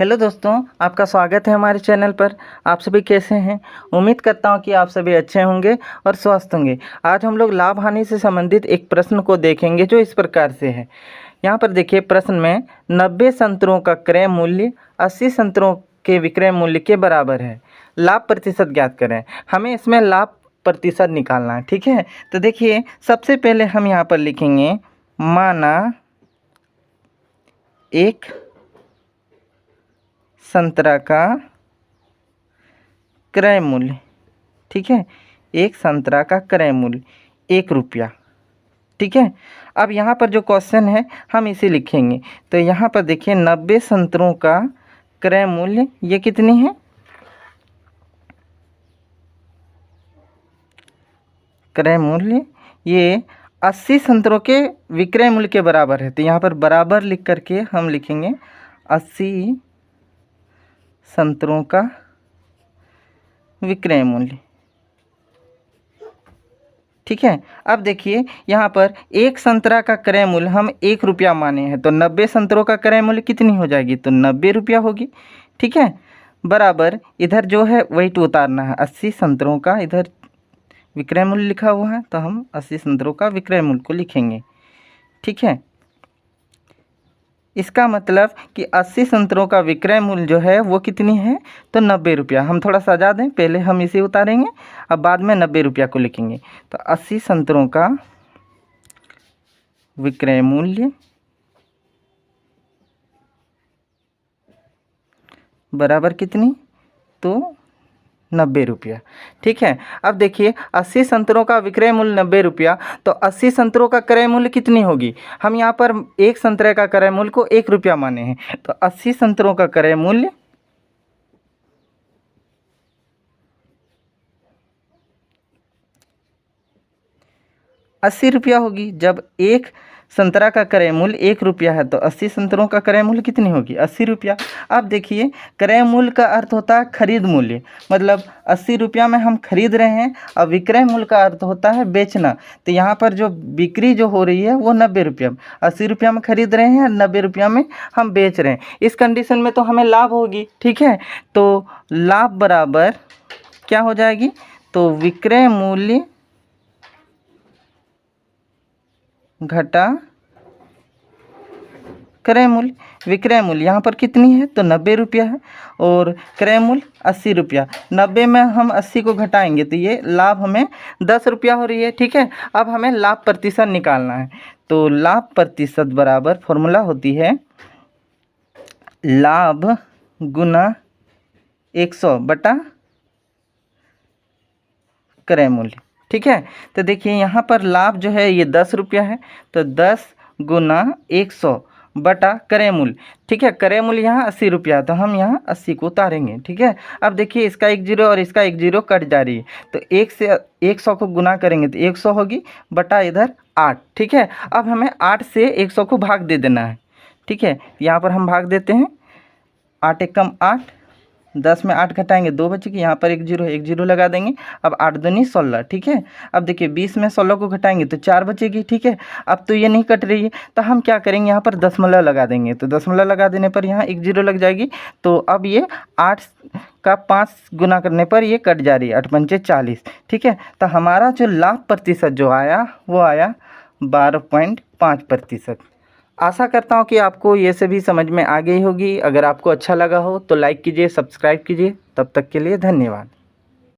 Hello दोस्तों, आपका स्वागत है हमारे चैनल पर। आप सभी कैसे हैं? उम्मीद करता हूं कि आप सभी अच्छे होंगे और स्वस्थ होंगे। आज हम लोग लाभ हानि से संबंधित एक प्रश्न को देखेंगे जो इस प्रकार से है। यहाँ पर देखिए, प्रश्न में 90 संतरों का क्रय मूल्य 80 संतरों के विक्रय मूल्य के बराबर है। लाभ प्रतिशत ज्ञात करें। हमें इसमें लाभ प्रतिशत निकालना है, ठीक है। तो देखिए, सबसे पहले हम यहाँ पर लिखेंगे, माना एक संतरा का क्रय मूल्य, ठीक है। एक संतरा का क्रय मूल्य 1 रुपया, ठीक है। अब यहाँ पर जो क्वेश्चन है हम इसे लिखेंगे। तो यहाँ पर देखिए, 90 संतरों का क्रय मूल्य ये कितनी है? क्रय मूल्य ये 80 संतरों के विक्रय मूल्य के बराबर है। तो यहाँ पर बराबर लिख करके हम लिखेंगे 80 संतरों का विक्रय मूल्य, ठीक है। अब देखिए, यहाँ पर एक संतरा का क्रय मूल्य हम 1 रुपया माने हैं, तो 90 संतरों का क्रय मूल्य कितनी हो जाएगी? तो 90 रुपया होगी, ठीक है। बराबर इधर जो है वही टू उतारना है, 80 संतरों का इधर विक्रय मूल्य लिखा हुआ है, तो हम 80 संतरों का विक्रय मूल्य को लिखेंगे, ठीक है। इसका मतलब कि 80 संतरों का विक्रय मूल्य जो है वो कितनी है? तो 90 रुपया। हम थोड़ा सजा दें, पहले हम इसे उतारेंगे, अब बाद में 90 रुपया को लिखेंगे। तो 80 संतरों का विक्रय मूल्य बराबर कितनी? तो 90 रुपया, ठीक है। अब देखिए, 80 संतरों का विक्रय मूल्य 90 रुपया, तो 80 संतरों का क्रय मूल्य कितनी होगी? हम यहाँ पर एक संतरे का क्रय मूल्य को 1 रुपया माने हैं, तो 80 संतरों का क्रय मूल्य 80 रुपया होगी। जब एक संतरा का क्रय मूल्य 1 रुपया है, तो 80 संतरों का क्रय मूल्य कितनी होगी? 80 रुपया। अब देखिए, क्रय मूल्य का अर्थ होता है खरीद मूल्य, मतलब 80 रुपया में हम खरीद रहे हैं, और विक्रय मूल्य का अर्थ होता है बेचना। तो यहाँ पर जो बिक्री जो हो रही है वो 90 रुपया, 80 रुपया में खरीद रहे हैं, 90 रुपया में हम बेच रहे हैं। इस कंडीशन में तो हमें लाभ होगी, ठीक है। तो लाभ बराबर क्या हो जाएगी? तो विक्रय मूल्य घटा क्रय मूल्य। विक्रय मूल्य यहाँ पर कितनी है? तो 90 रुपया है, और क्रय मूल्य 80 रुपया। 90 में हम 80 को घटाएंगे तो ये लाभ हमें 10 रुपया हो रही है, ठीक है। अब हमें लाभ प्रतिशत निकालना है। तो लाभ प्रतिशत बराबर फॉर्मूला होती है लाभ गुना 100 बटा क्रय मूल्य, ठीक है। तो देखिए, यहाँ पर लाभ जो है ये 10 रुपया है, तो 10 गुना 100 बटा क्रय मूल्य, ठीक है। क्रय मूल्य यहाँ 80 रुपया, तो हम यहाँ 80 को उतारेंगे, ठीक है। अब देखिए, इसका 1 जीरो और इसका 1 जीरो कट जा रही है, तो 1 से 100 को गुना करेंगे तो 100 होगी, बटा इधर 8, ठीक है। अब हमें 8 से 100 को भाग दे देना है, ठीक है। यहाँ पर हम भाग देते हैं, 8 एकम 8, 10 में 8 घटाएंगे 2 बचेगी, यहाँ पर 1 जीरो लगा देंगे। अब 8 दूनी 16, ठीक है। अब देखिए, 20 में 16 को घटाएंगे तो 4 बचेगी, ठीक है। अब तो ये नहीं कट रही है, तो हम क्या करेंगे, यहाँ पर दशमलव लगा देंगे। तो दशमलव लगा देने पर यहाँ 1 जीरो लग जाएगी, तो अब ये 8 का 5 गुना करने पर ये कट जा रही है, 8 पंचे 40, ठीक है। तो हमारा जो लाभ प्रतिशत जो आया वो आया 12.5%। आशा करता हूँ कि आपको ये सभी समझ में आ गई होगी। अगर आपको अच्छा लगा हो तो लाइक कीजिए, सब्सक्राइब कीजिए। तब तक के लिए धन्यवाद।